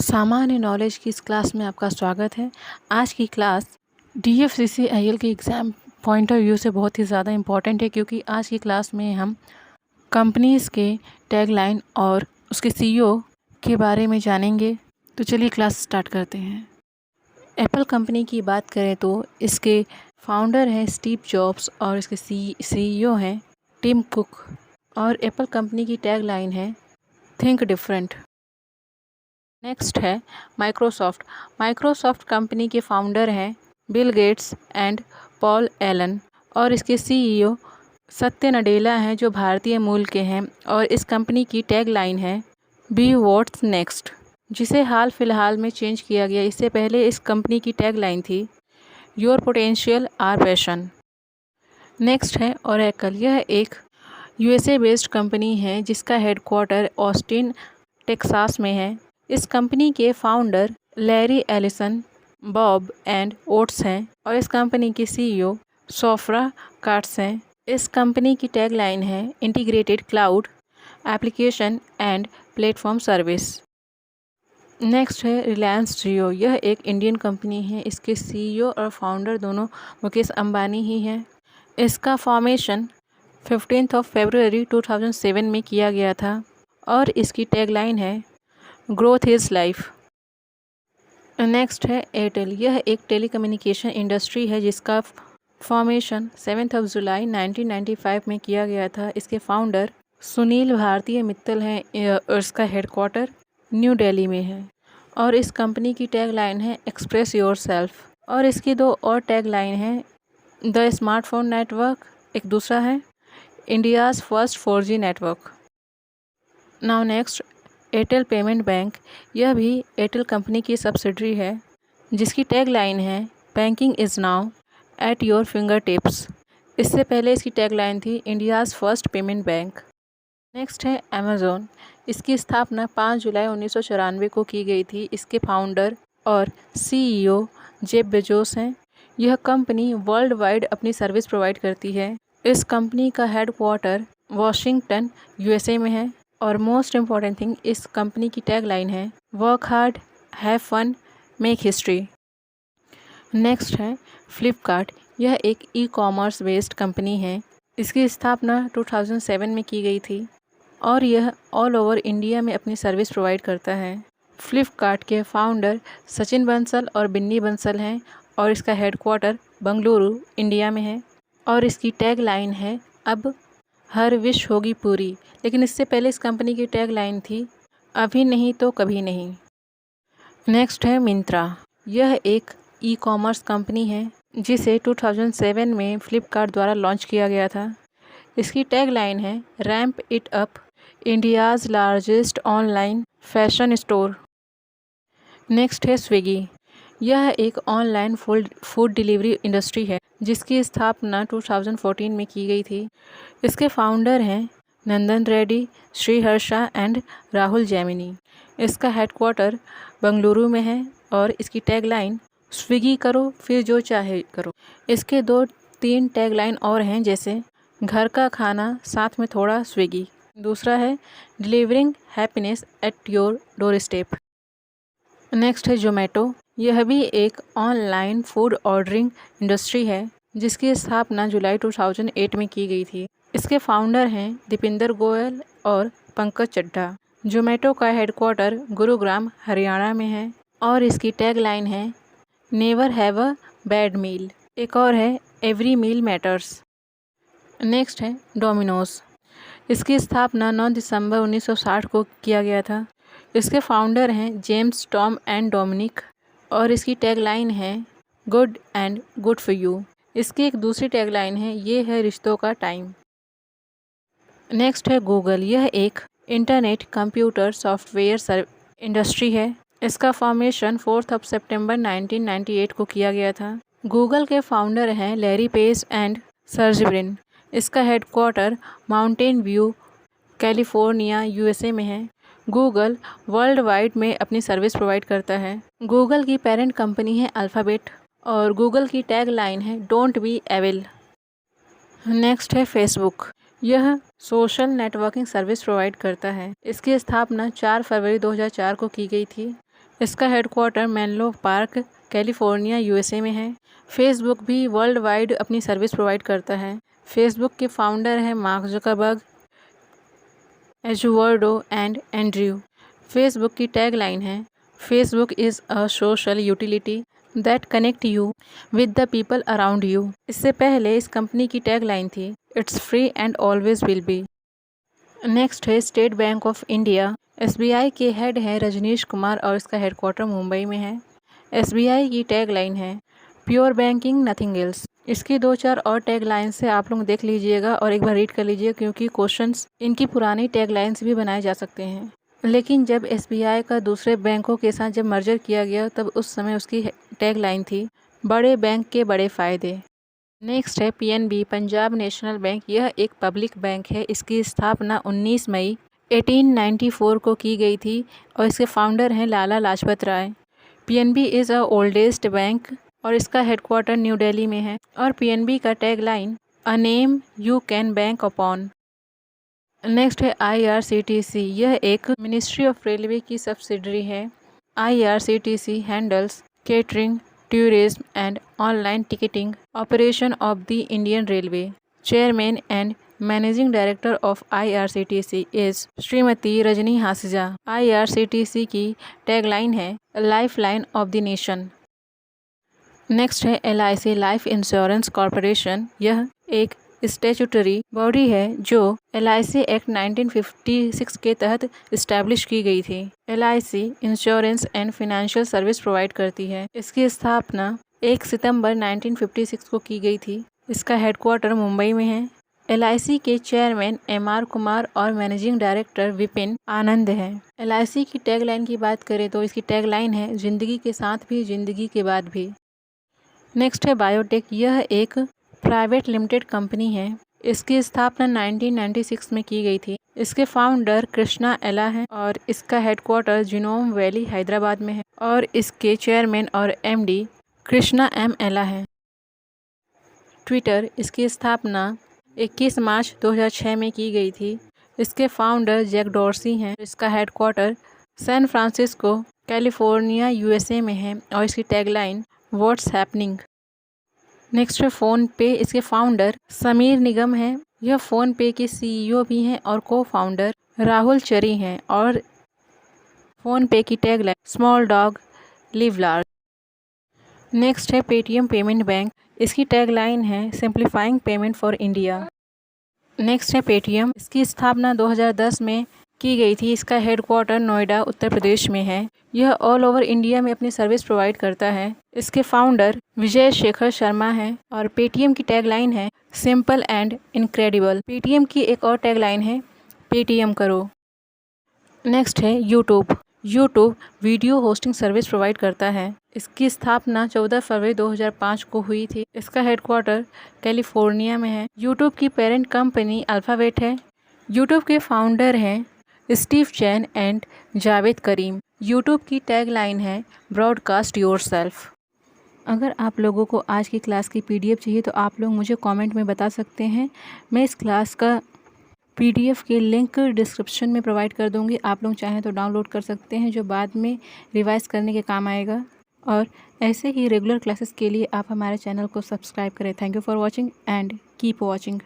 सामान्य नॉलेज की इस क्लास में आपका स्वागत है। आज की क्लास DFCCIL के एग्ज़ाम पॉइंट ऑफ व्यू से बहुत ही ज़्यादा इम्पॉर्टेंट है, क्योंकि आज की क्लास में हम कंपनीज़ के टैगलाइन और उसके CEO के बारे में जानेंगे। तो चलिए क्लास स्टार्ट करते हैं। एप्पल कंपनी की बात करें तो इसके फाउंडर हैं स्टीव जॉब्स और इसके CEO हैं टिम कुक। और एप्पल कंपनी की टैगलाइन है थिंक डिफरेंट। नेक्स्ट है माइक्रोसॉफ्ट। माइक्रोसॉफ्ट कंपनी के फाउंडर हैं Bill Gates and Paul Allen और इसके CEO सत्य नडेला हैं, जो भारतीय मूल के हैं। और इस कंपनी की टैगलाइन है बी व्हाट्स नेक्स्ट, जिसे हाल फिलहाल में चेंज किया गया। इससे पहले इस कंपनी की टैगलाइन थी your potential our passion. Next है ओरेकल। यह एक USA बेस्ड कंपनी है जिसका हेडक्वार्टर ऑस्टिन टेक्सास में है। इस कंपनी के founder Larry Ellison, Bob and oats हैं और इस कंपनी की CEO सोफ्रा कार्ट्स हैं। इस कंपनी की टैगलाइन है integrated cloud application and platform service. Next है रिलायंस जियो। यह एक इंडियन कंपनी है। इसके CEO और फाउंडर दोनों मुकेश अंबानी ही हैं। इसका फॉर्मेशन 15 फरवरी 2007 में किया गया था और इसकी टैगलाइन है ग्रोथ इज़ लाइफ। नेक्स्ट है एयरटेल। यह एक टेलीकम्युनिकेशन इंडस्ट्री है जिसका फॉर्मेशन 7 जुलाई 1995 में किया गया था। इसके फाउंडर सुनील भारतीय मित्तल हैं और इसका हेडक्वार्टर न्यू दिल्ली में है। और इस कंपनी की टैगलाइन है एक्सप्रेस योरसेल्फ। और इसकी दो और टैगलाइन हैं द स्मार्टफोन नेटवर्क, एक दूसरा है India's first 4G network. Now next Airtel payment bank. यह भी एयरटेल कंपनी की सब्सिडरी है जिसकी टैगलाइन है banking is now at your finger tips. इससे पहले इसकी टैगलाइन थी India's first payment bank. Next है अमेज़ॉन। इसकी स्थापना 5 जुलाई 1994 को की गई थी। इसके फाउंडर और CEO जेफ बेजोस हैं। यह कंपनी वर्ल्ड वाइड अपनी सर्विस प्रोवाइड करती है। इस कंपनी का हेडक्वार्टर वॉशिंगटन USA में है। और मोस्ट इम्पॉर्टेंट थिंग, इस कंपनी की टैगलाइन है work hard, have fun, make history. Next है फ्लिपकार्ट। यह एक ई-कॉमर्स बेस्ड कंपनी है। इसकी स्थापना 2007 में की गई थी और यह ऑल ओवर इंडिया में अपनी सर्विस प्रोवाइड करता है। फ्लिपकार्ट के फाउंडर सचिन बंसल और बिन्नी बंसल हैं और इसका हेडक्वार्टर बंगलुरु इंडिया में है। और इसकी टैगलाइन है अब हर विश होगी पूरी। लेकिन इससे पहले इस कंपनी की टैगलाइन थी अभी नहीं तो कभी नहीं। नेक्स्ट है मिंत्रा। यह एक ई-कॉमर्स कंपनी है जिसे 2007 में फ्लिपकार्ट द्वारा लॉन्च किया गया था। इसकी टैगलाइन है ramp it up, India's largest online fashion store. Next है स्विगी। यह एक ऑनलाइन फूड डिलीवरी इंडस्ट्री है जिसकी स्थापना 2014 में की गई थी। इसके फाउंडर हैं नंदन रेड्डी, श्रीहर्षा एंड राहुल जैमिनी। इसका हेडक्वार्टर बंगलुरु में है और इसकी टैगलाइन स्विगी करो फिर जो चाहे करो। इसके 2-3 टैगलाइन और हैं, जैसे घर का खाना साथ में थोड़ा स्विगी। दूसरा है delivering happiness at your door step. Next है जोमेटो। यह भी एक ऑनलाइन फूड ऑर्डरिंग इंडस्ट्री है जिसकी स्थापना जुलाई 2008 में की गई थी। इसके फाउंडर हैं दीपिंदर गोयल और पंकज चड्ढा। जोमेटो का हेडक्वार्टर गुरुग्राम हरियाणा में है और इसकी टैगलाइन है नेवर हैव अ बैड मील। एक और है एवरी मील मैटर्स। नेक्स्ट है डोमिनोज। इसकी स्थापना 9 दिसंबर 1960 को किया गया था। इसके फाउंडर हैं जेम्स, टॉम एंड डोमिनिक और इसकी टैगलाइन है good and good for you. इसकी एक दूसरी टैगलाइन है ये है रिश्तों का टाइम। नेक्स्ट है गूगल। यह एक इंटरनेट कंप्यूटर सॉफ्टवेयर इंडस्ट्री है। इसका फॉर्मेशन 4 सितंबर 1998 को किया गया था। गूगल के फाउंडर हैं Larry Page and Sergey Brin. इसका headquarter Mountain View California USA में है। गूगल वर्ल्ड वाइड में अपनी सर्विस प्रोवाइड करता है। गूगल की पेरेंट कंपनी है अल्फ़ाबेट और गूगल की टैगलाइन है डोंट बी एविल। नेक्स्ट है फेसबुक। यह सोशल नेटवर्किंग सर्विस प्रोवाइड करता है। इसकी स्थापना 4 फरवरी 2004 को की गई थी। इसका headquarter Menlo Park, California, USA में है। फेसबुक भी वर्ल्ड वाइड अपनी सर्विस प्रोवाइड करता है। फेसबुक के फाउंडर हैं Mark Zuckerberg, Eduardo and Andrew. Facebook की टैगलाइन है, Facebook is a social utility that connect you with the people around you. इससे पहले इस कंपनी की टैगलाइन थी, it's free and always will be. Next है State Bank of India. SBI के head हैं रजनीश कुमार और इसका हेडक्वार्टर मुंबई में है। एसबीआई की टैगलाइन है, प्योर बैंकिंग नथिंग एल्स। इसकी 2-4 और टैगलाइन से आप लोग देख लीजिएगा और एक बार रीड कर लीजिएगा, क्योंकि क्वेश्चंस इनकी पुरानी टैगलाइंस भी बनाए जा सकते हैं। लेकिन जब एसबीआई का दूसरे बैंकों के साथ जब मर्जर किया गया तब उस समय उसकी टैगलाइन थी, बड़े बैंक के बड़े फ़ायदे। नेक्स्ट है पीएनबी, पंजाब नेशनल बैंक। यह एक पब्लिक बैंक है। इसकी स्थापना 19 मई 1894 को की गई थी और इसके फाउंडर हैं Lala Lajpat Rai. PNB is a oldest bank और इसका हेडक्वार्टर न्यू दिल्ली में है। और पीएनबी का tagline, a name you can bank upon. Next है आईआरसीटीसी। यह एक मिनिस्ट्री ऑफ रेलवे की सब्सिडरी है। IRCTC handles catering, tourism and online ticketing operation of the Indian railway. Chairman and managing director of IRCTC is Shrimati Rajni Hasija. IRCTC की tagline है, life line of the nation. Next है LIC, life insurance corporation. यह एक statutory body है जो LIC act 1956 के तहत establish की गई थी। LIC insurance and financial service provide करती है। इसकी स्थापना 1 सितंबर 1956 को की गई थी। इसका हेडक्वार्टर मुंबई में है। एलआईसी के चेयरमैन एमआर कुमार और मैनेजिंग डायरेक्टर विपिन आनंद है। एलआईसी की टैगलाइन की बात करें तो इसकी टैगलाइन है, जिंदगी के साथ भी जिंदगी के बाद भी। नेक्स्ट है बायोटेक। यह एक प्राइवेट लिमिटेड कंपनी है। इसकी स्थापना 1996 में की गई थी। इसके फाउंडर कृष्णा एला हैं और इसका हेडक्वार्टर जिनोम वैली हैदराबाद में है और इसके चेयरमैन और एमडी कृष्णा एम एला हैं। ट्विटर, इसकी स्थापना 21 मार्च 2006 में की गई थी। इसके फाउंडर जैक डॉर्सी हैं। इसका headquarter San Francisco, California, USA में है और इसकी टैगलाइन, व्हाट्स हैपनिंग। नेक्स्ट है फ़ोन पे। इसके फाउंडर समीर निगम हैं। यह फ़ोन पे के सीईओ भी हैं और को फाउंडर राहुल चरी हैं और फ़ोन पे की tagline, small dog live large. Next है पेटीएम पेमेंट बैंक। इसकी टैगलाइन है, simplifying payment for India. Next है पेटीएम। इसकी स्थापना 2010 में की गई थी। इसका हेडक्वार्टर नोएडा, उत्तर प्रदेश में है। यह ऑल ओवर इंडिया में अपनी सर्विस प्रोवाइड करता है। इसके फाउंडर विजय शेखर शर्मा हैं और पेटीएम की टैगलाइन है, सिंपल एंड इनक्रेडिबल। पेटीएम की एक और टैगलाइन है, पेटीएम करो। नेक्स्ट है YouTube. YouTube video hosting service provide करता है। इसकी स्थापना 14 फरवरी 2005 को हुई थी। इसका हेडक्वार्टर कैलिफोर्निया में है। यूट्यूब की पेरेंट कंपनी अल्फ़ाबेट है। यूट्यूब के फाउंडर हैं Steve Chen and Jawed Karim. YouTube की टैगलाइन है, ब्रॉडकास्ट योरसेल्फ। अगर आप लोगों को आज की क्लास की पीडीएफ चाहिए तो आप लोग मुझे कमेंट में बता सकते हैं। मैं इस क्लास का पीडीएफ के लिंक डिस्क्रिप्शन में प्रोवाइड कर दूंगी। आप लोग चाहें तो डाउनलोड कर सकते हैं, जो बाद में रिवाइज़ करने के काम आएगा। और ऐसे ही रेगुलर क्लासेस के लिए आप हमारे चैनल को सब्सक्राइब करें। Thank you for watching and keep watching.